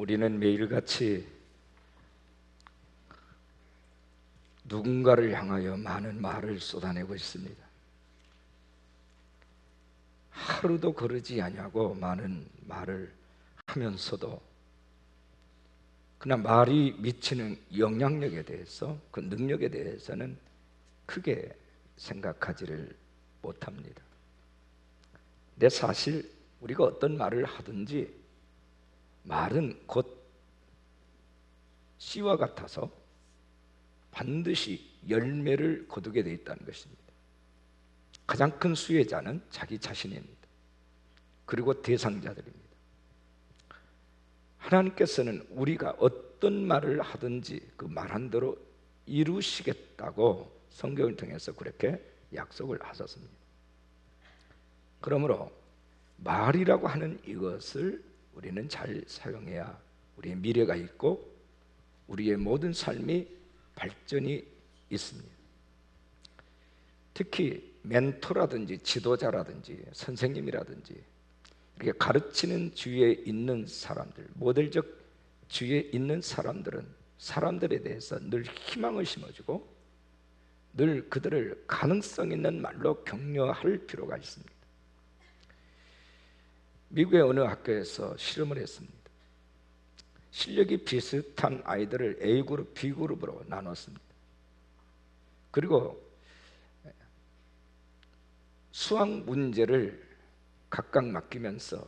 우리는 매일같이 누군가를 향하여 많은 말을 쏟아내고 있습니다. 하루도 거르지 아니하고 많은 말을 하면서도 그러나 말이 미치는 영향력에 대해서, 그 능력에 대해서는 크게 생각하지를 못합니다. 근데 사실 우리가 어떤 말을 하든지 말은 곧 씨와 같아서 반드시 열매를 거두게 되어 있다는 것입니다. 가장 큰 수혜자는 자기 자신입니다. 그리고 대상자들입니다. 하나님께서는 우리가 어떤 말을 하든지 그 말한 대로 이루시겠다고 성경을 통해서 그렇게 약속을 하셨습니다. 그러므로 말이라고 하는 이것을 우리는 잘 사용해야 우리의 미래가 있고 우리의 모든 삶이 발전이 있습니다. 특히 멘토라든지 지도자라든지 선생님이라든지 이렇게 가르치는 주위에 있는 사람들, 모델적 주위에 있는 사람들은 사람들에 대해서 늘 희망을 심어주고 늘 그들을 가능성 있는 말로 격려할 필요가 있습니다. 미국의 어느 학교에서 실험을 했습니다. 실력이 비슷한 아이들을 A그룹, B그룹으로 나눴습니다. 그리고 수학 문제를 각각 맡기면서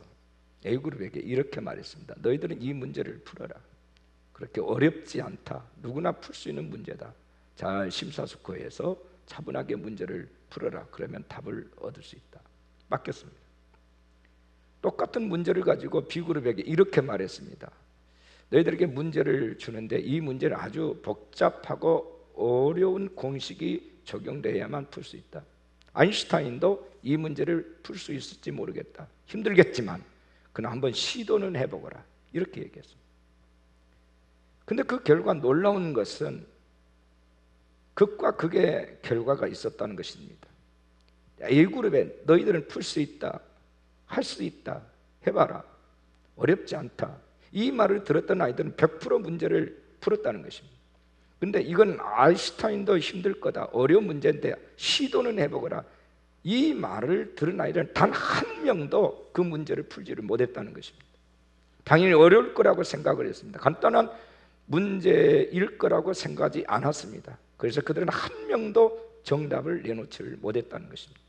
A그룹에게 이렇게 말했습니다. 너희들은 이 문제를 풀어라. 그렇게 어렵지 않다. 누구나 풀 수 있는 문제다. 잘 심사숙고해서 차분하게 문제를 풀어라. 그러면 답을 얻을 수 있다. 맡겼습니다. 똑같은 문제를 가지고 B그룹에게 이렇게 말했습니다. 너희들에게 문제를 주는데 이 문제는 아주 복잡하고 어려운 공식이 적용되어야만 풀 수 있다. 아인슈타인도 이 문제를 풀 수 있을지 모르겠다. 힘들겠지만 그러나 한번 시도는 해보거라. 이렇게 얘기했습니다. 근데 그 결과 놀라운 것은 극과 극의 결과가 있었다는 것입니다. A그룹에 너희들은 풀 수 있다. 할 수 있다. 해봐라. 어렵지 않다. 이 말을 들었던 아이들은 100% 문제를 풀었다는 것입니다. 근데 이건 아인슈타인도 힘들 거다. 어려운 문제인데 시도는 해보거라. 이 말을 들은 아이들은 단 한 명도 그 문제를 풀지를 못했다는 것입니다. 당연히 어려울 거라고 생각을 했습니다. 간단한 문제일 거라고 생각하지 않았습니다. 그래서 그들은 한 명도 정답을 내놓지를 못했다는 것입니다.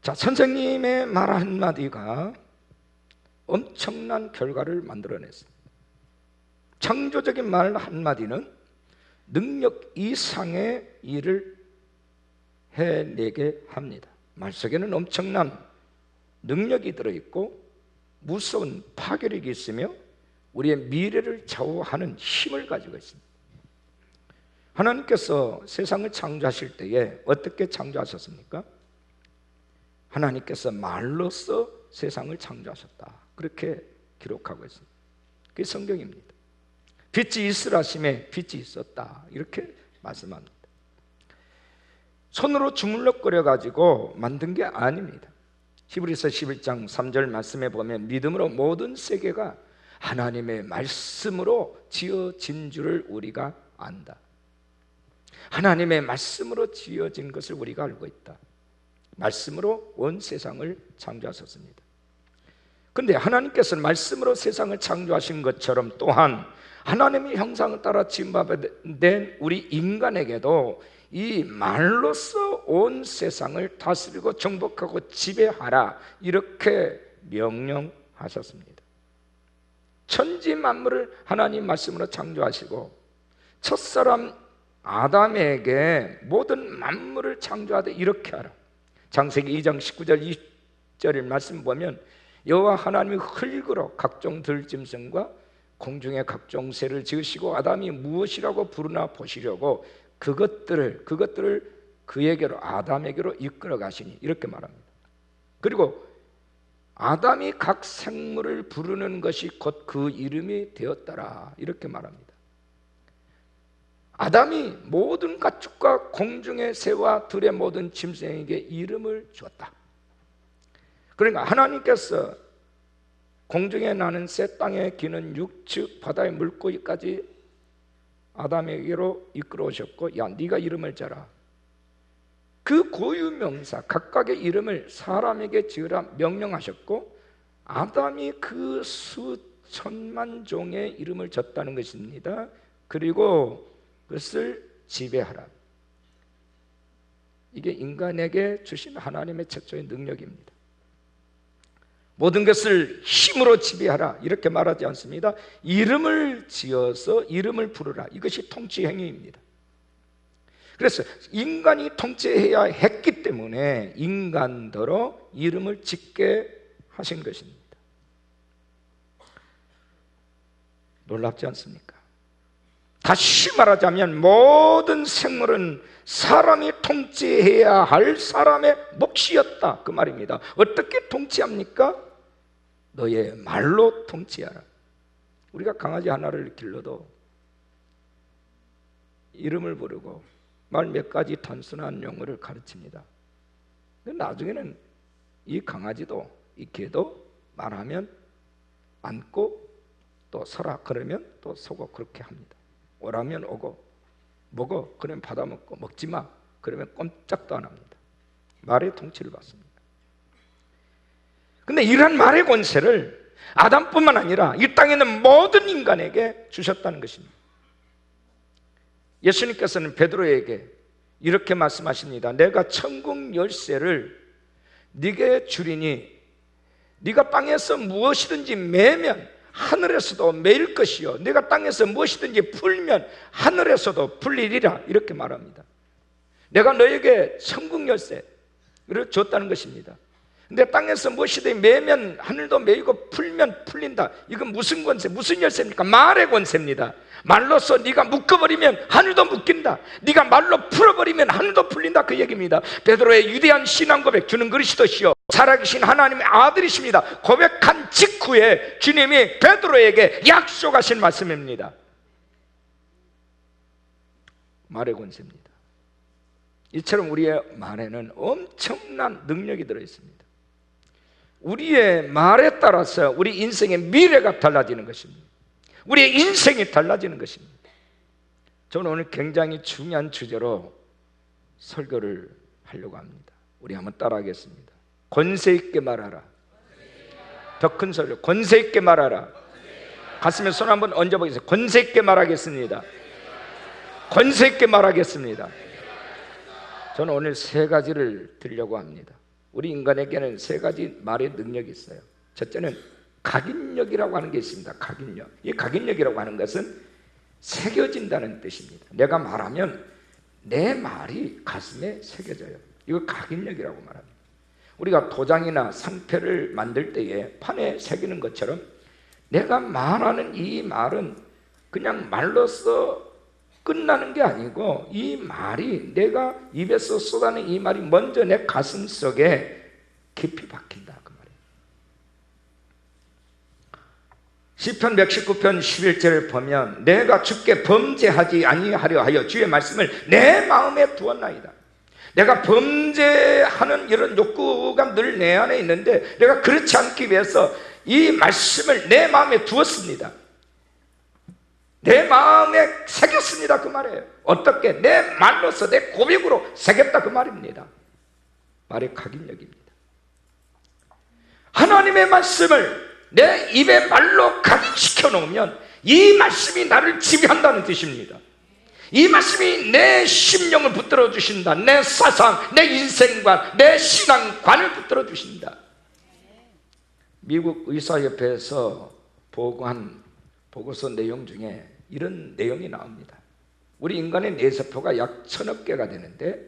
자, 선생님의 말 한마디가 엄청난 결과를 만들어냈습니다. 창조적인 말 한마디는 능력 이상의 일을 해내게 합니다. 말 속에는 엄청난 능력이 들어있고 무서운 파괴력이 있으며 우리의 미래를 좌우하는 힘을 가지고 있습니다. 하나님께서 세상을 창조하실 때에 어떻게 창조하셨습니까? 하나님께서 말로써 세상을 창조하셨다. 그렇게 기록하고 있습니다. 그게 성경입니다. 빛이 있으라 하심에 빛이 있었다. 이렇게 말씀합니다. 손으로 주물럭거려 가지고 만든 게 아닙니다. 히브리서 11장 3절 말씀에 보면 믿음으로 모든 세계가 하나님의 말씀으로 지어진 줄을 우리가 안다. 하나님의 말씀으로 지어진 것을 우리가 알고 있다. 말씀으로 온 세상을 창조하셨습니다. 그런데 하나님께서는 말씀으로 세상을 창조하신 것처럼 또한 하나님의 형상을 따라 지음받은 우리 인간에게도 이 말로써 온 세상을 다스리고 정복하고 지배하라 이렇게 명령하셨습니다. 천지 만물을 하나님 말씀으로 창조하시고 첫사람 아담에게 모든 만물을 창조하되 이렇게 하라. 창세기 2장 19절 20절의 말씀 보면 여호와 하나님이 흙으로 각종 들짐승과 공중의 각종 새를 지으시고 아담이 무엇이라고 부르나 보시려고 그것들을 그에게로 아담에게로 이끌어 가시니 이렇게 말합니다. 그리고 아담이 각 생물을 부르는 것이 곧 그 이름이 되었더라 이렇게 말합니다. 아담이 모든 가축과 공중의 새와 들의 모든 짐승에게 이름을 주었다. 그러니까 하나님께서 공중에 나는 새, 땅에 기는 육축, 바다의 물고기까지 아담에게로 이끌어 오셨고, 야 네가 이름을 지어라. 그 고유명사 각각의 이름을 사람에게 지으라 명령하셨고, 아담이 그 수천만 종의 이름을 졌다는 것입니다. 그리고 그것을 지배하라. 이게 인간에게 주신 하나님의 최초의 능력입니다. 모든 것을 힘으로 지배하라 이렇게 말하지 않습니다. 이름을 지어서 이름을 부르라. 이것이 통치 행위입니다. 그래서 인간이 통치해야 했기 때문에 인간더러 이름을 짓게 하신 것입니다. 놀랍지 않습니까? 다시 말하자면 모든 생물은 사람이 통치해야 할 사람의 몫이었다 그 말입니다. 어떻게 통치합니까? 너의 말로 통치하라. 우리가 강아지 하나를 길러도 이름을 부르고 말 몇 가지 단순한 용어를 가르칩니다. 나중에는 이 강아지도 이 개도 말하면 앉고 또 서라 그러면 또 서고 그렇게 합니다. 오라면 오고 먹어 그러면 받아먹고, 먹지 마 그러면 꼼짝도 안 합니다. 말의 통치를 받습니다. 근데 이러한 말의 권세를 아담뿐만 아니라 이 땅에 있는 모든 인간에게 주셨다는 것입니다. 예수님께서는 베드로에게 이렇게 말씀하십니다. 내가 천국 열쇠를 네게 주리니 네가 땅에서 무엇이든지 매면 하늘에서도 매일 것이요 네가 땅에서 무엇이든지 풀면 하늘에서도 풀리리라 이렇게 말합니다. 내가 너에게 천국 열쇠를 줬다는 것입니다. 근데 땅에서 무엇이든지 매면 하늘도 매이고 풀면 풀린다. 이건 무슨 권세, 무슨 열쇠입니까? 말의 권세입니다. 말로서 네가 묶어버리면 하늘도 묶인다. 네가 말로 풀어버리면 하늘도 풀린다 그 얘기입니다. 베드로의 위대한 신앙 고백, 주는 그리스도시요 살아계신 하나님의 아들이십니다 고백한 직후에 주님이 베드로에게 약속하신 말씀입니다. 말의 권세입니다. 이처럼 우리의 말에는 엄청난 능력이 들어있습니다. 우리의 말에 따라서 우리 인생의 미래가 달라지는 것입니다. 우리의 인생이 달라지는 것입니다. 저는 오늘 굉장히 중요한 주제로 설교를 하려고 합니다. 우리 한번 따라하겠습니다. 권세 있게 말하라. 더 큰 소리로 권세 있게 말하라. 가슴에 손 한번 얹어보겠습니다. 권세 있게 말하겠습니다. 권세 있게 말하겠습니다. 저는 오늘 세 가지를 드리려고 합니다. 우리 인간에게는 세 가지 말의 능력이 있어요. 첫째는 각인력이라고 하는 게 있습니다. 각인력. 이 각인력이라고 하는 것은 새겨진다는 뜻입니다. 내가 말하면 내 말이 가슴에 새겨져요. 이거 각인력이라고 말합니다. 우리가 도장이나 상표를 만들 때에 판에 새기는 것처럼 내가 말하는 이 말은 그냥 말로써 끝나는 게 아니고 이 말이 내가 입에서 쏟아낸 이 말이 먼저 내 가슴 속에 깊이 박힌다 그 말이에요. 시편 119편 11절을 보면 내가 주께 범죄하지 아니하려 하여 주의 말씀을 내 마음에 두었나이다. 내가 범죄하는 이런 욕구가 늘 내 안에 있는데 내가 그렇지 않기 위해서 이 말씀을 내 마음에 두었습니다. 내 마음에 새겼습니다 그 말이에요. 어떻게? 내 말로서 내 고백으로 새겼다 그 말입니다. 말의 각인력입니다. 하나님의 말씀을 내 입에 말로 각인시켜 놓으면 이 말씀이 나를 지배한다는 뜻입니다. 이 말씀이 내 심령을 붙들어 주신다. 내 사상, 내 인생관, 내 신앙관을 붙들어 주신다. 미국 의사협회에서 보고한 보고서 내용 중에 이런 내용이 나옵니다. 우리 인간의 뇌세포가 약 1000억 개가 되는데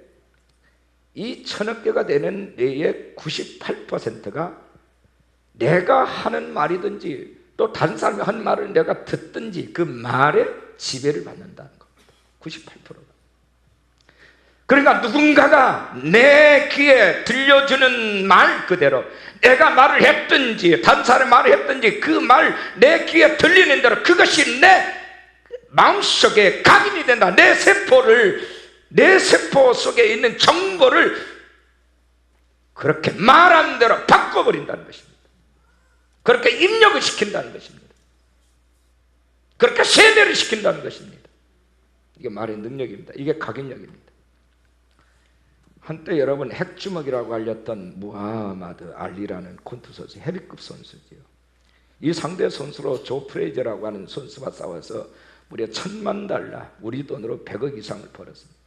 이 1000억 개가 되는 뇌의 98%가 내가 하는 말이든지 또 다른 사람이 한 말을 내가 듣든지 그 말에 지배를 받는다는 겁니다. 98%가. 그러니까 누군가가 내 귀에 들려주는 말 그대로 내가 말을 했든지 다른 사람이 말을 했든지 그 말 내 귀에 들리는 대로 그것이 내 마음속에 각인이 된다. 내 세포 속에 있는 정보를 그렇게 말한 대로 바꿔버린다는 것입니다. 그렇게 입력을 시킨다는 것입니다. 그렇게 세대를 시킨다는 것입니다. 이게 말의 능력입니다. 이게 각인력입니다. 한때 여러분 핵주먹이라고 알렸던 무하마드 알리라는 콘투 선수, 헤비급 선수지요. 이 상대 선수로 조 프레이저라고 하는 선수와 싸워서 무려 $10,000,000, 우리 돈으로 100억 이상을 벌었습니다.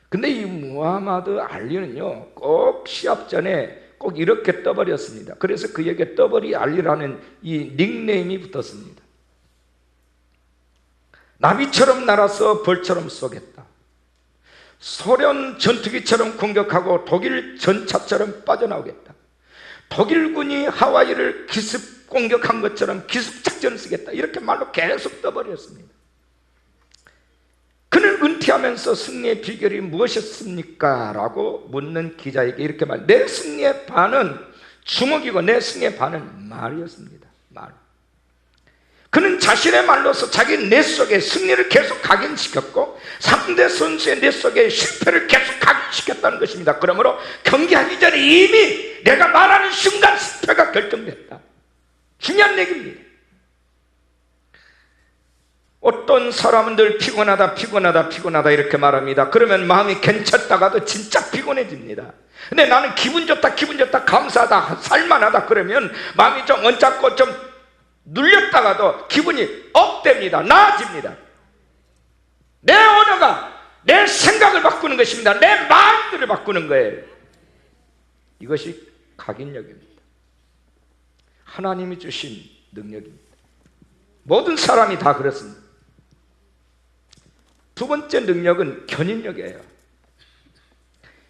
근데 이 무하마드 알리는요, 꼭 시합 전에 꼭 이렇게 떠버렸습니다. 그래서 그에게 떠버리 알리라는 이 닉네임이 붙었습니다. 나비처럼 날아서 벌처럼 쏘겠다. 소련 전투기처럼 공격하고 독일 전차처럼 빠져나오겠다. 독일군이 하와이를 기습 공격한 것처럼 기습 작전을 쓰겠다. 이렇게 말로 계속 떠버렸습니다. 그는 은퇴하면서 승리의 비결이 무엇이었습니까? 라고 묻는 기자에게 이렇게 내 승리의 반은 주먹이고 내 승리의 반은 말이었습니다. 말. 그는 자신의 말로서 자기 뇌 속에 승리를 계속 각인시켰고 상대 선수의 뇌 속에 실패를 계속 각인시켰다는 것입니다. 그러므로 경기하기 전에 이미 내가 말하는 순간 실패가 결정됐다. 중요한 얘기입니다. 어떤 사람은 늘 피곤하다 이렇게 말합니다. 그러면 마음이 괜찮다가도 진짜 피곤해집니다. 근데 나는 기분 좋다 감사하다 살만하다 그러면 마음이 좀 언짢고 좀 눌렸다가도 기분이 업됩니다. 나아집니다. 내 언어가 내 생각을 바꾸는 것입니다. 내 마음들을 바꾸는 거예요. 이것이 각인력입니다. 하나님이 주신 능력입니다. 모든 사람이 다 그렇습니다. 두 번째 능력은 견인력이에요.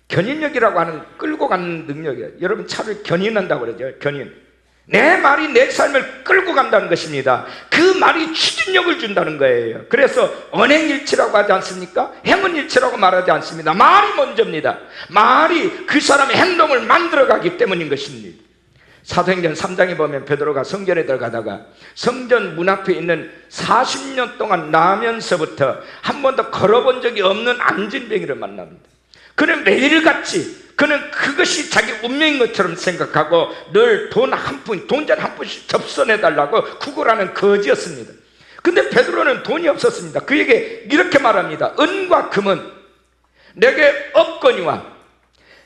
견인력이라고 하는 끌고 가는 능력이에요. 여러분 차를 견인한다고 그러죠. 견인. 내 말이 내 삶을 끌고 간다는 것입니다. 그 말이 추진력을 준다는 거예요. 그래서 언행일치라고 하지 않습니까? 행운일치라고 말하지 않습니다. 말이 먼저입니다. 말이 그 사람의 행동을 만들어가기 때문인 것입니다. 사도행전 3장에 보면 베드로가 성전에 들어가다가 성전 문 앞에 있는 40년 동안 나면서부터 한 번도 걸어본 적이 없는 안진뱅이를 만납니다. 그는 매일같이 그는 그것이 자기 운명인 것처럼 생각하고 늘 돈 한 푼씩 접선해달라고 구걸하는 거지였습니다. 근데 베드로는 돈이 없었습니다. 그에게 이렇게 말합니다. 은과 금은 내게 없거니와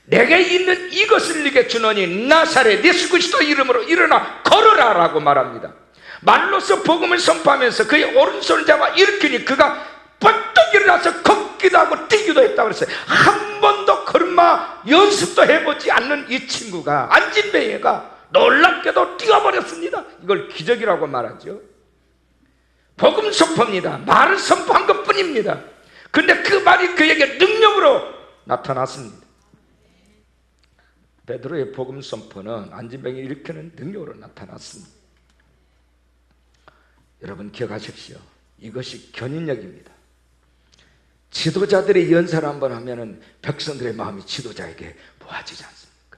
내게 있는 이것을 네게 주노니 나사렛 예수 그리스도 이름으로 일어나 걸어라 라고 말합니다. 말로서 복음을 선포하면서 그의 오른손을 잡아 일으키니 그가 번뜩 일어나서 걷기도 하고 뛰기도 했다고 그랬어요. 한 번도 걸음마 연습도 해보지 않는 이 친구가 안진뱅이가 놀랍게도 뛰어버렸습니다. 이걸 기적이라고 말하죠. 복음 선포입니다. 말을 선포한 것뿐입니다. 근데 그 말이 그에게 능력으로 나타났습니다. 베드로의 복음 선포는 안진뱅이를 일으키는 능력으로 나타났습니다. 여러분 기억하십시오. 이것이 견인력입니다. 지도자들의 연설을 한번 하면은 백성들의 마음이 지도자에게 모아지지 않습니까?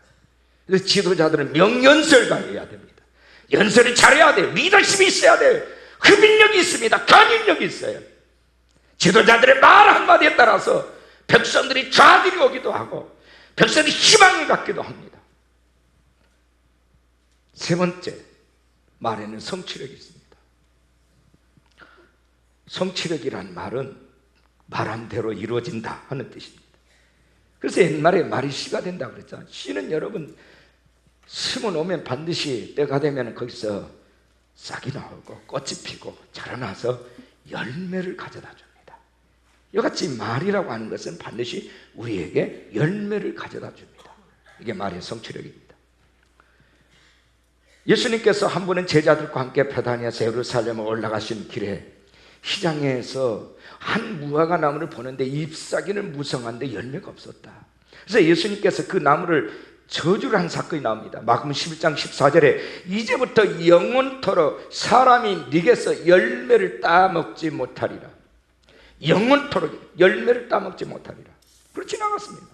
그래서 지도자들은 명연설가해야 됩니다. 연설을 잘해야 돼요. 리더십이 있어야 돼요. 흡인력이 있습니다. 견인력이 있어요. 지도자들의 말 한마디에 따라서 백성들이 좌들이 오기도 하고 백성들이 희망을 갖기도 합니다. 세 번째, 말에는 성취력이 있습니다. 성취력이란 말은 말한 대로 이루어진다 하는 뜻입니다. 그래서 옛말에 말이 씨가 된다 그랬잖아요. 씨는 여러분 심어놓으면 반드시 때가 되면 거기서 싹이 나오고 꽃이 피고 자라나서 열매를 가져다 줍니다. 이같이 말이라고 하는 것은 반드시 우리에게 열매를 가져다 줍니다. 이게 말의 성취력입니다. 예수님께서 한 번은 제자들과 함께 베다니아에서 예루살렘에 올라가신 길에 시장에서 한 무화과 나무를 보는데 잎사귀는 무성한데 열매가 없었다. 그래서 예수님께서 그 나무를 저주를 한 사건이 나옵니다. 마가복음 11장 14절에 이제부터 영원토록 사람이 네게서 열매를 따먹지 못하리라. 영원토록 열매를 따먹지 못하리라. 그렇게 지나갔습니다.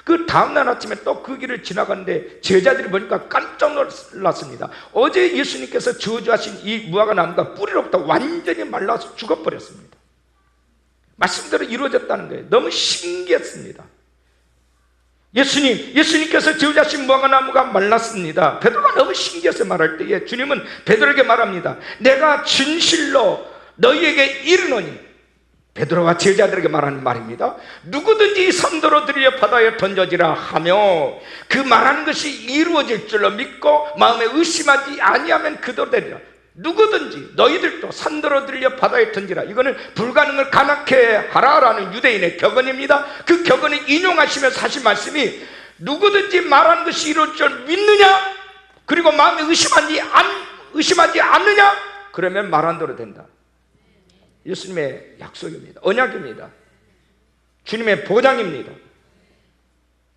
그 다음날 아침에 또 그 길을 지나갔는데 제자들이 보니까 깜짝 놀랐습니다. 어제 예수님께서 저주하신 이 무화과 나무가 뿌리로부터 완전히 말라서 죽어버렸습니다. 말씀대로 이루어졌다는 거예요. 너무 신기했습니다. 예수님께서 지으자신 무화과나무가 말랐습니다. 베드로가 너무 신기해서 말할 때에 주님은 베드로에게 말합니다. 내가 진실로 너희에게 이르노니, 베드로와 제자들에게 말하는 말입니다. 누구든지 선도로 들여 바다에 던져지라 하며 그 말하는 것이 이루어질 줄로 믿고 마음에 의심하지 아니하면 그대로 되리라. 누구든지 너희들도 산도로 들려 바다에 던지라. 이거는 불가능을 가능케 하라라는 유대인의 격언입니다. 그 격언을 인용하시면서 하신 말씀이, 누구든지 말하는 것이 이루어질 줄 믿느냐, 그리고 마음에 의심하지 않느냐, 그러면 말한 대로 된다. 예수님의 약속입니다. 언약입니다. 주님의 보장입니다.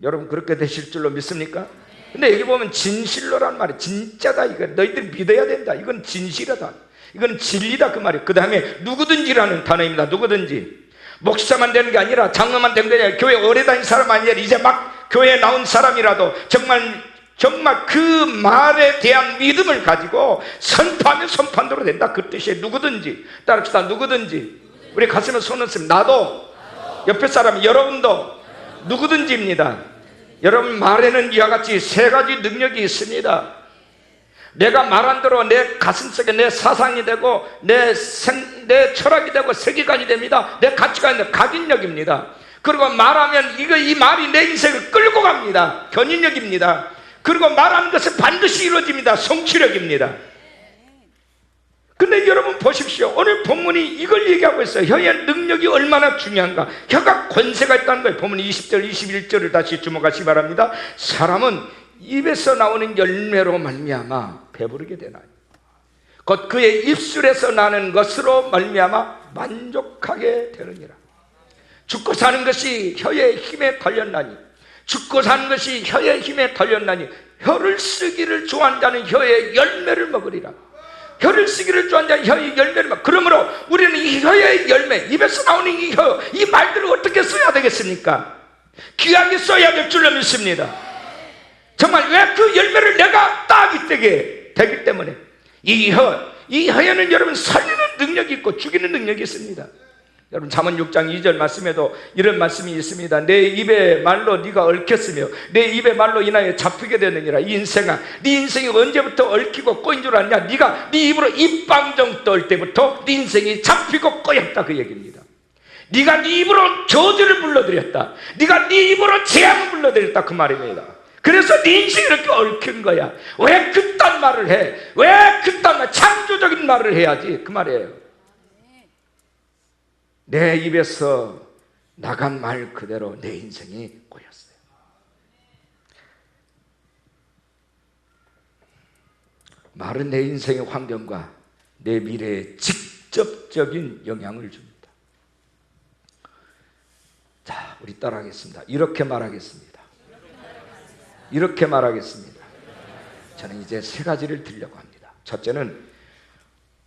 여러분 그렇게 되실 줄로 믿습니까? 근데 여기 보면 진실로란 말이 진짜다, 이거 너희들이 믿어야 된다, 이건 진실이다, 이건 진리다, 그 말이에요. 그 다음에 누구든지라는 단어입니다. 누구든지 목사만 되는 게 아니라 장로만 되는 게 아니라 교회 오래 다닌 사람 아니라 이제 막 교회에 나온 사람이라도 정말 그 말에 대한 믿음을 가지고 선포하면 선포한대로 된다, 그 뜻이에요. 누구든지 따릅시다. 누구든지. 우리 가슴에 손을 쓰면 나도, 옆에 사람 여러분도 누구든지입니다. 여러분 말에는 이와 같이 세 가지 능력이 있습니다. 내가 말한 대로 내 가슴속에 내 사상이 되고 내 철학이 되고 세계관이 됩니다. 내 가치관이 되고 각인력입니다. 그리고 말하면 이 말이 내 인생을 끌고 갑니다. 견인력입니다. 그리고 말하는 것은 반드시 이루어집니다. 성취력입니다. 근데 여러분 보십시오. 오늘 본문이 이걸 얘기하고 있어요. 혀의 능력이 얼마나 중요한가. 혀가 권세가 있다는 거예요. 본문 20절 21절을 다시 주목하시기 바랍니다. 사람은 입에서 나오는 열매로 말미암아 배부르게 되나니 곧 그의 입술에서 나는 것으로 말미암아 만족하게 되느니라. 죽고 사는 것이 혀의 힘에 달렸나니, 죽고 사는 것이 혀의 힘에 달렸나니 혀를 쓰기를 좋아하는 자는 혀의 열매를 먹으리라. 혀를 쓰기를 좋아하는 자는 혀의 열매를 먹으리라. 그러므로 우리는 이 혀의 열매, 입에서 나오는 이 혀, 이 말들을 어떻게 써야 되겠습니까? 귀하게 써야 될 줄로 믿습니다. 정말 왜 그 열매를 내가 따기 되기 때문에 이 혀에는 여러분 살리는 능력이 있고 죽이는 능력이 있습니다. 여러분 잠언 6장 2절 말씀에도 이런 말씀이 있습니다. 내 입의 말로 네가 얽혔으며 내 입의 말로 인하여 잡히게 되느니라. 이 인생아, 네 인생이 언제부터 얽히고 꼬인 줄 아냐? 네가 네 입으로 입방정 떨 때부터 네 인생이 잡히고 꼬였다, 그 얘기입니다. 네가 네 입으로 저주를 불러들였다, 네가 네 입으로 재앙을 불러들였다, 그 말입니다. 그래서 네 인생이 이렇게 얽힌 거야. 왜 그딴 말을 해? 왜 그딴 말, 창조적인 말을 해야지, 그 말이에요. 내 입에서 나간 말 그대로 내 인생이 꼬였어요. 말은 내 인생의 환경과 내 미래에 직접적인 영향을 줍니다. 자, 우리 따라하겠습니다. 이렇게 말하겠습니다. 이렇게 말하겠습니다. 저는 이제 세 가지를 드리려고 합니다. 첫째는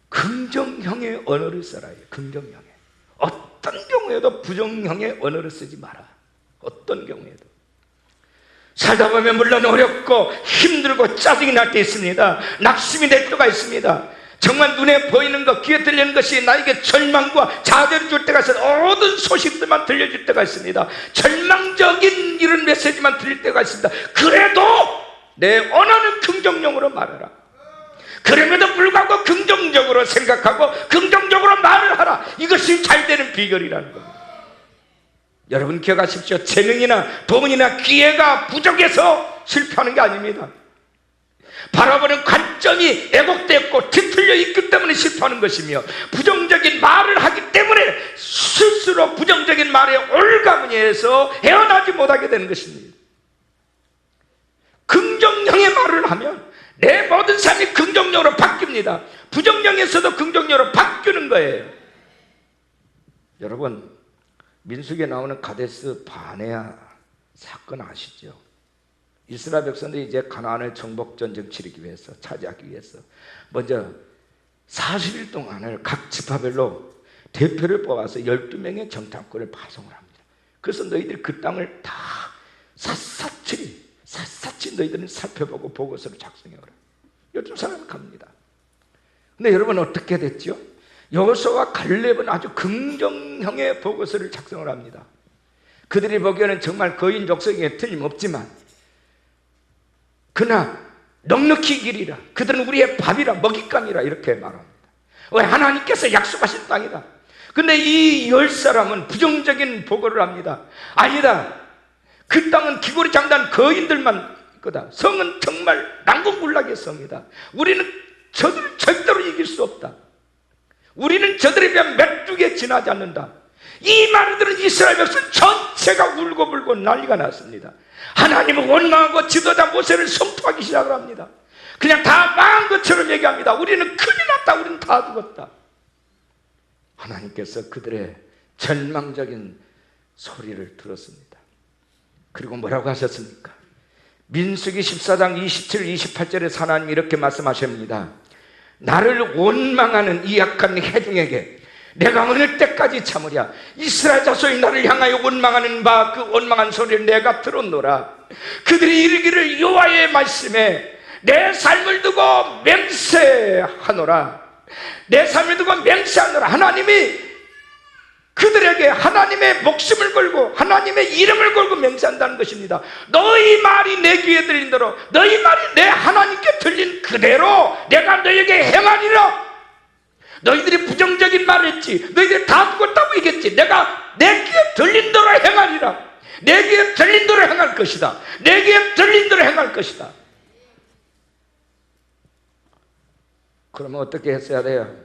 긍정형의 언어를 써라. 긍정형의. 어떤 경우에도 부정형의 언어를 쓰지 마라. 어떤 경우에도. 살다 보면 물론 어렵고 힘들고 짜증이 날 때 있습니다. 낙심이 될 때가 있습니다. 정말 눈에 보이는 것, 귀에 들리는 것이 나에게 절망과 좌절을 줄 때가 있어요. 모든 소식들만 들려줄 때가 있습니다. 절망적인 이런 메시지만 들릴 때가 있습니다. 그래도 내 언어는 긍정형으로 말해라. 그럼에도 불구하고 긍정적으로 생각하고 긍정적으로 말을 하라. 이것이 잘 되는 비결이라는 겁니다. 여러분 기억하십시오. 재능이나 돈이나 기회가 부족해서 실패하는 게 아닙니다. 바라보는 관점이 왜곡되었고 뒤틀려 있기 때문에 실패하는 것이며, 부정적인 말을 하기 때문에 스스로 부정적인 말에 올가문해서 헤어나지 못하게 되는 것입니다. 긍정형의 말을 하면 내 모든 삶이 긍정적으로 바뀝니다. 부정형에서도 긍정적으로 바뀌는 거예요. 여러분 민수기에 나오는 가데스 바네아 사건 아시죠? 이스라엘 백성들이 이제 가나안을 정복전쟁 치르기 위해서, 차지하기 위해서 먼저 40일 동안을 각 지파별로 대표를 뽑아서 12명의 정탐꾼을 파송을 합니다. 그래서 너희들이 그 땅을 다 샅샅이 너희들은 살펴보고 보고서를 작성해오라. 12사람이 갑니다. 근데 여러분 어떻게 됐죠? 여호수아와 갈렙은 아주 긍정형의 보고서를 작성을 합니다. 그들이 보기에는 정말 거인 족속에 틀림없지만 그러나 넉넉히 길이라, 그들은 우리의 밥이라, 먹잇감이라 이렇게 말합니다. 왜? 하나님께서 약속하신 땅이다. 근데 이 10사람은 부정적인 보고를 합니다. 아니다, 그 땅은 기골이 장단 거인들만 있거다. 성은 정말 난공불락의 성이다. 우리는 저들을 절대로 이길 수 없다. 우리는 저들에 비하면 메뚜기에 지나지 않는다. 이 말을 들은 이스라엘 백성 전체가 울고불고 난리가 났습니다. 하나님은 원망하고 지도자 모세를 성토하기 시작을 합니다. 그냥 다 망한 것처럼 얘기합니다. 우리는 큰일 났다, 우리는 다 죽었다. 하나님께서 그들의 절망적인 소리를 들었습니다. 그리고 뭐라고 하셨습니까? 민수기 14장 27, 28절에 하나님이 이렇게 말씀하십니다. 나를 원망하는 이 악한 회중에게 내가 어느 때까지 참으랴? 이스라엘 자손이 나를 향하여 원망하는 바 그 원망한 소리를 내가 들었노라. 그들이 이르기를 여호와의 말씀에 내 삶을 두고 맹세하노라. 내 삶을 두고 맹세하노라. 하나님이 그들에게 하나님의 목숨을 걸고 하나님의 이름을 걸고 맹세한다는 것입니다. 너희 말이 내 귀에 들린 대로, 너희 말이 내 하나님께 들린 그대로 내가 너희에게 행하리라. 너희들이 부정적인 말을 했지, 너희들이 다 죽었다고 얘기했지, 내가 내 귀에 들린 대로 행하리라. 내 귀에 들린 대로 행할 것이다. 내 귀에 들린 대로 행할 것이다. 그러면 어떻게 했어야 돼요?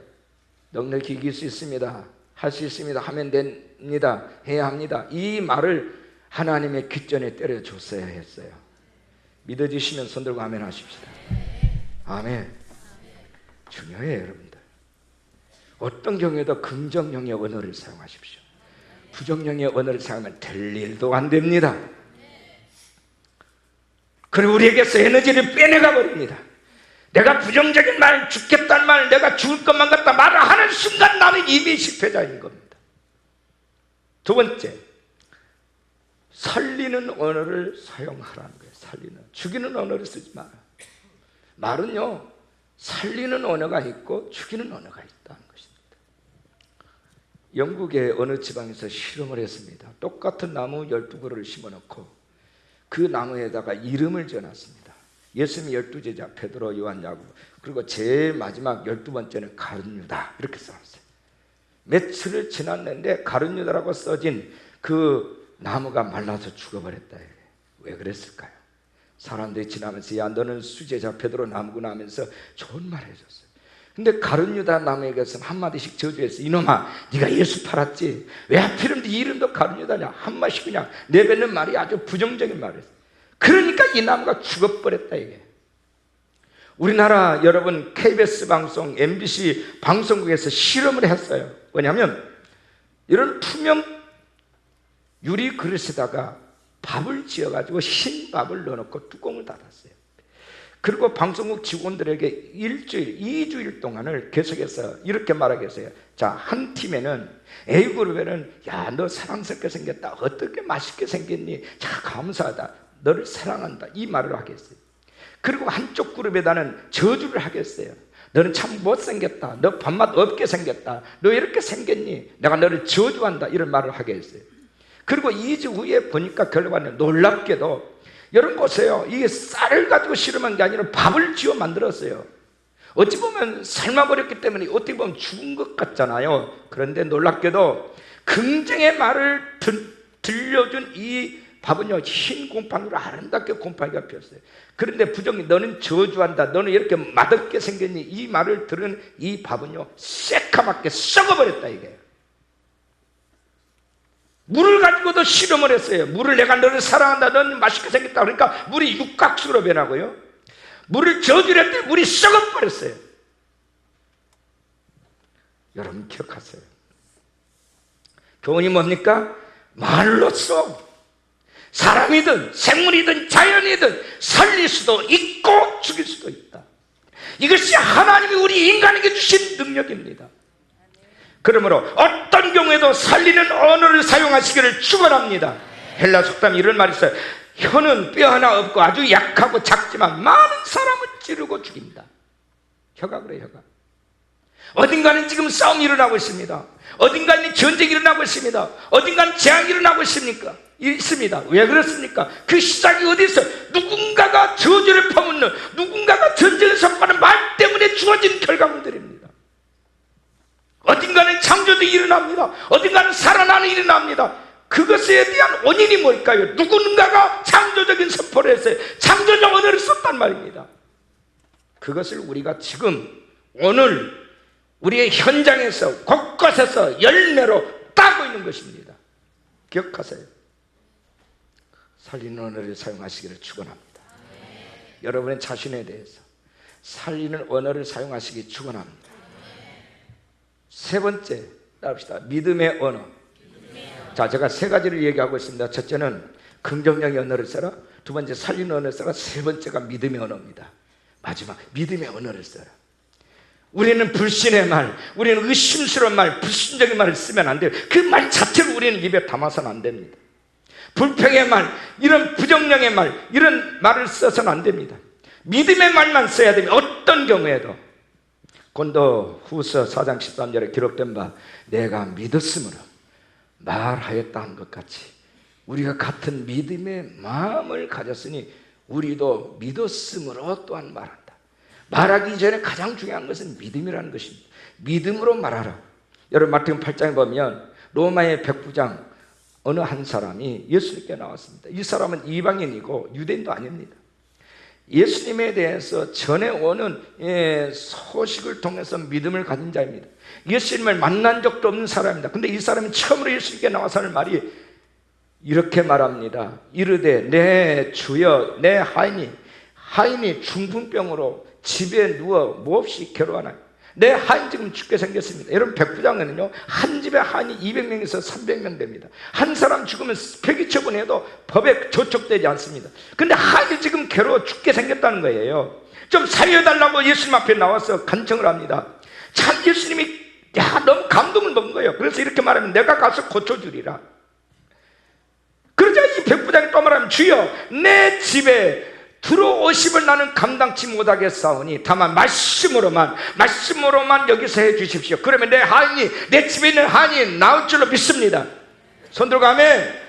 넉넉히 이길 수 있습니다, 할 수 있습니다, 하면 됩니다, 해야 합니다. 이 말을 하나님의 귓전에 때려줬어야 했어요. 믿어지시면 손 들고 아멘 하십시다. 아멘. 중요해요 여러분들. 어떤 경우에도 긍정형의 언어를 사용하십시오. 부정형의 언어를 사용하면 될 일도 안 됩니다. 그리고 우리에게서 에너지를 빼내가 버립니다. 내가 부정적인 말, 죽겠다는 말, 내가 죽을 것만 같다 말을 하는 순간 나는 이미 실패자인 겁니다. 두 번째, 살리는 언어를 사용하라는 거예요. 살리는, 죽이는 언어를 쓰지 마라. 말은요, 살리는 언어가 있고 죽이는 언어가 있다는 것입니다. 영국의 어느 지방에서 실험을 했습니다. 똑같은 나무 12그루를 심어놓고 그 나무에다가 이름을 지어놨습니다. 예수님 12제자 베드로, 요한, 야고보, 그리고 제일 마지막 12번째는 가룟유다 이렇게 써놨어요. 며칠을 지났는데 가룟유다라고 써진 그 나무가 말라서 죽어버렸다. 왜 그랬을까요? 사람들이 지나면서 야 너는 수제자 베드로 나무구나 하면서 좋은 말 해줬어요. 근데 가룟유다 나무에게서는 한마디씩 저주했어. 이놈아, 네가 예수 팔았지? 왜 하필이면 네 이름도 가룟유다냐? 한마디씩 그냥 내뱉는 말이 아주 부정적인 말이었어요. 그러니까 이 나무가 죽어버렸다 이게. 우리나라 여러분 KBS 방송, MBC 방송국에서 실험을 했어요. 뭐냐면 이런 투명 유리 그릇에다가 밥을 지어가지고 흰 밥을 넣어놓고 뚜껑을 닫았어요. 그리고 방송국 직원들에게 일주일, 2주일 동안을 계속해서 이렇게 말하겠어요. 자, 한 팀에는 A그룹에는 야, 너 사랑스럽게 생겼다, 어떻게 맛있게 생겼니, 자, 감사하다, 너를 사랑한다, 이 말을 하겠어요. 그리고 한쪽 그룹에다는 저주를 하겠어요. 너는 참 못생겼다, 너 밥맛 없게 생겼다, 너 이렇게 생겼니, 내가 너를 저주한다, 이런 말을 하겠어요. 그리고 2주 후에 보니까 결과는 놀랍게도 여러분 보세요. 이게 쌀을 가지고 실험한 게 아니라 밥을 지어 만들었어요. 어찌 보면 삶아버렸기 때문에 어떻게 보면 죽은 것 같잖아요. 그런데 놀랍게도 긍정의 말을 들려준 이 밥은요, 흰 곰팡이로 아름답게 곰팡이가 피었어요. 그런데 부정이 너는 저주한다, 너는 이렇게 맛없게 생겼니, 이 말을 들은 이 밥은요 새카맣게 썩어버렸다 이게. 물을 가지고도 실험을 했어요. 물을 내가 너를 사랑한다, 너는 맛있게 생겼다 그러니까 물이 육각수로 변하고요, 물을 저주를 했더니 물이 썩어버렸어요. 여러분 기억하세요. 교훈이 뭡니까? 말로써 사람이든 생물이든 자연이든 살릴 수도 있고 죽일 수도 있다. 이것이 하나님이 우리 인간에게 주신 능력입니다. 그러므로 어떤 경우에도 살리는 언어를 사용하시기를 축원합니다. 헬라 속담에 이런 말이 있어요. 혀는 뼈 하나 없고 아주 약하고 작지만 많은 사람을 찌르고 죽인다. 혀가 그래요. 혀가. 어딘가는 지금 싸움이 일어나고 있습니다. 어딘가는 전쟁이 일어나고 있습니다. 어딘가는 재앙이 일어나고 있습니까? 있습니다. 왜 그렇습니까? 그 시작이 어디 있어요? 누군가가 저주를 퍼붓는, 누군가가 전쟁에서 하는 말 때문에 주어진 결과물들입니다. 어딘가는 창조도 일어납니다. 어딘가는 살아나는 일이 일어납니다. 그것에 대한 원인이 뭘까요? 누군가가 창조적인 선포를 했어요. 창조적 언어를 썼단 말입니다. 그것을 우리가 지금 오늘 우리의 현장에서 곳곳에서 열매로 따고 있는 것입니다. 기억하세요. 살리는 언어를 사용하시기를 축원합니다. 여러분의 자신에 대해서 살리는 언어를 사용하시기 축원합니다. 세 번째 따릅시다. 믿음의 언어. 자, 제가 세 가지를 얘기하고 있습니다. 첫째는 긍정적인 언어를 써라. 두 번째 살리는 언어를 써라. 세 번째가 믿음의 언어입니다. 마지막 믿음의 언어를 써라. 우리는 불신의 말, 우리는 의심스러운 말, 불신적인 말을 쓰면 안 돼요. 그 말 자체를 우리는 입에 담아서는 안 됩니다. 불평의 말, 이런 부정령의 말, 이런 말을 써서는 안 됩니다. 믿음의 말만 써야 됩니다. 어떤 경우에도. 고린도 후서 4장 13절에 기록된 바 내가 믿었으므로 말하였다 한 것 같이 우리가 같은 믿음의 마음을 가졌으니 우리도 믿었으므로 또한 말한다. 말하기 전에 가장 중요한 것은 믿음이라는 것입니다. 믿음으로 말하라. 여러분 마태복음 8장에 보면 로마의 백부장 어느 한 사람이 예수님께 나왔습니다. 이 사람은 이방인이고 유대인도 아닙니다. 예수님에 대해서 전해오는 소식을 통해서 믿음을 가진 자입니다. 예수님을 만난 적도 없는 사람입니다. 근데 이 사람이 처음으로 예수님께 나와서 하는 말이 이렇게 말합니다. 이르되 내 주여 내 하인이 중풍병으로 집에 누워 몹시 괴로워하나요? 내 하인 지금 죽게 생겼습니다. 여러분 백부장은요 한 집에 하인이 200명에서 300명 됩니다. 한 사람 죽으면 폐기 처분해도 법에 저촉되지 않습니다. 근데 하인이 지금 괴로워 죽게 생겼다는 거예요. 좀 살려달라고 예수님 앞에 나와서 간청을 합니다. 참 예수님이 너무 감동을 먹은 거예요. 그래서 이렇게 말하면 내가 가서 고쳐주리라. 그러자 이 백부장이 또 말하면 주여 내 집에 들어오십을 나는 감당치 못하겠사오니 다만 말씀으로만 여기서 해주십시오. 그러면 내 집에 있는 하인이 나올 줄로 믿습니다. 손 들고 아멘.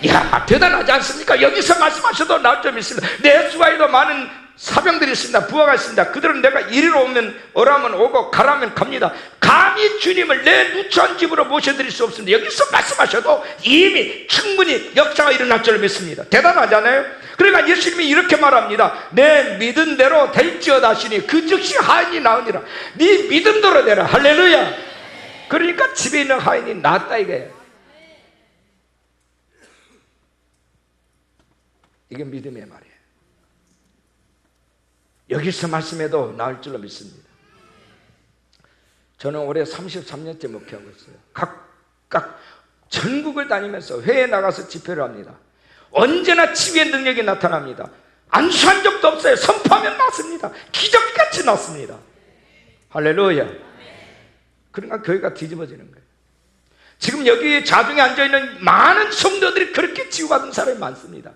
이야 대단하지 않습니까? 여기서 말씀하셔도 나올 줄 믿습니다. 내 수하에도 많은 사병들이 있습니다. 부하가 있습니다. 그들은 내가 이리로 오라면 오고 가라면 갑니다. 감히 주님을 내 누추한 집으로 모셔드릴 수 없습니다. 여기서 말씀하셔도 이미 충분히 역사가 일어날 줄 믿습니다. 대단하잖아요. 그러니까 예수님이 이렇게 말합니다. 내 믿은 대로 될지어다 하시니 그 즉시 하인이 나으니라. 네 믿음대로 되라. 할렐루야. 그러니까 집에 있는 하인이 낫다 이거예요. 이게 믿음의 말이에요. 여기서 말씀해도 나을 줄로 믿습니다. 저는 올해 33년째 목회하고 있어요. 각각 전국을 다니면서 회에 나가서 집회를 합니다. 언제나 치유의 능력이 나타납니다. 안수한 적도 없어요. 선포하면 낫습니다. 기적같이 낫습니다. 할렐루야. 그러니까 교회가 뒤집어지는 거예요. 지금 여기 자중에 앉아있는 많은 성도들이 그렇게 치유받은 사람이 많습니다.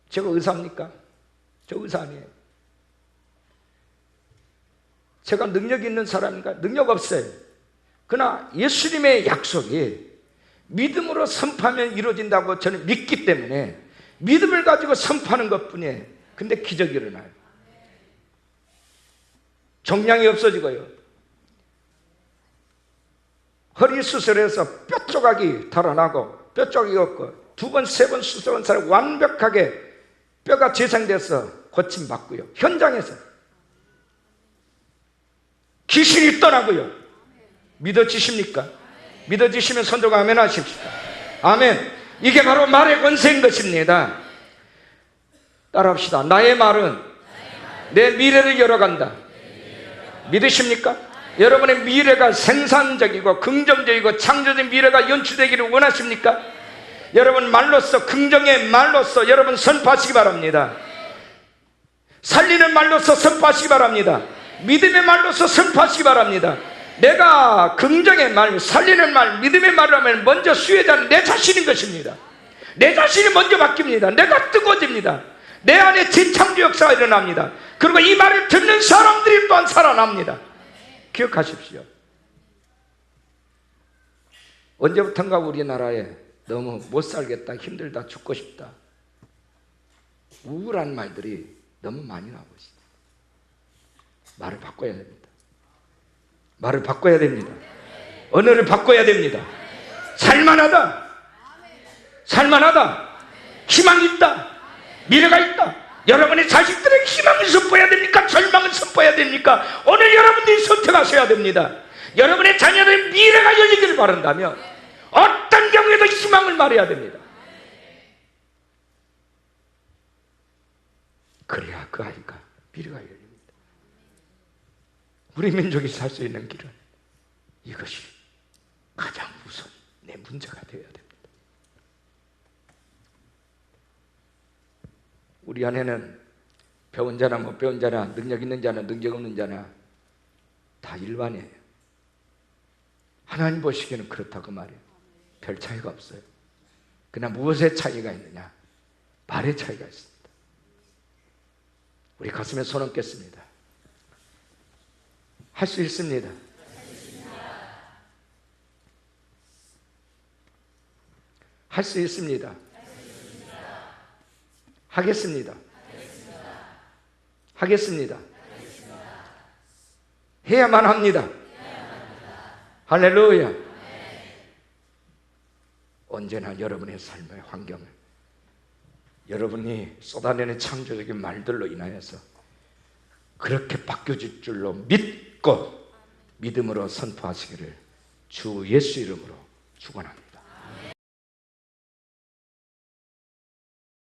제가 의사입니까? 저 의사 아니에요. 제가 능력 있는 사람인가? 능력 없어요. 그러나 예수님의 약속이 믿음으로 선포하면 이루어진다고 저는 믿기 때문에 믿음을 가지고 선포하는 것뿐이에요. 근데 기적이 일어나요. 정량이 없어지고요. 허리 수술해서 뼈 조각이 달아나고 뼈 조각이 없고 2번, 3번 수술한 사람 완벽하게 뼈가 재생돼서 고침받고요. 현장에서 귀신이 떠나고요. 믿어지십니까? 믿어지시면 손 들고 아멘 하십시오. 아멘. 이게 바로 말의 권세인 것입니다. 따라합시다. 나의 말은 내 미래를 열어간다. 믿으십니까? 여러분의 미래가 생산적이고 긍정적이고 창조적인 미래가 연출되기를 원하십니까? 여러분 말로써 긍정의 말로써 여러분 선포하시기 바랍니다. 살리는 말로써 선포하시기 바랍니다. 믿음의 말로써 선포하시기 바랍니다. 내가 긍정의 말, 살리는 말, 믿음의 말을 하면 먼저 수혜자는 내 자신인 것입니다. 내 자신이 먼저 바뀝니다. 내가 뜨거워집니다. 내 안에 재창조 역사가 일어납니다. 그리고 이 말을 듣는 사람들이 또한 살아납니다. 기억하십시오. 언제부턴가 우리나라에 너무 못 살겠다, 힘들다, 죽고 싶다, 우울한 말들이 너무 많이 나오고 있습니다. 말을 바꿔야 됩니다. 말을 바꿔야 됩니다. 언어를 바꿔야 됩니다. 살만하다, 살만하다, 희망이 있다, 미래가 있다. 여러분의 자식들에게 희망을 선포해야 됩니까? 절망을 선포해야 됩니까? 오늘 여러분들이 선택하셔야 됩니다. 여러분의 자녀들의 미래가 열리기를 바란다면 어떤 경우에도 희망을 말해야 됩니다. 그래야 그 아이가 미래가 열립니다. 우리 민족이 살 수 있는 길은 이것이 가장 우선 내 문제가 되어야 됩니다. 우리 안에는 배운 자나 못 배운 자나 능력 있는 자나 능력 없는 자나 다 일반이에요. 하나님 보시기에는 그렇다고 말해요. 별 차이가 없어요. 그러나 무엇의 차이가 있느냐? 말의 차이가 있습니다. 우리 가슴에 손 얹겠습니다. 할 수 있습니다. 할 수 있습니다. 하겠습니다. 하겠습니다. 해야만 합니다. 할렐루야. 언제나 여러분의 삶의 환경을 여러분이 쏟아내는 창조적인 말들로 인하여서 그렇게 바뀌어질 줄로 믿고 믿음으로 선포하시기를 주 예수 이름으로 축원합니다.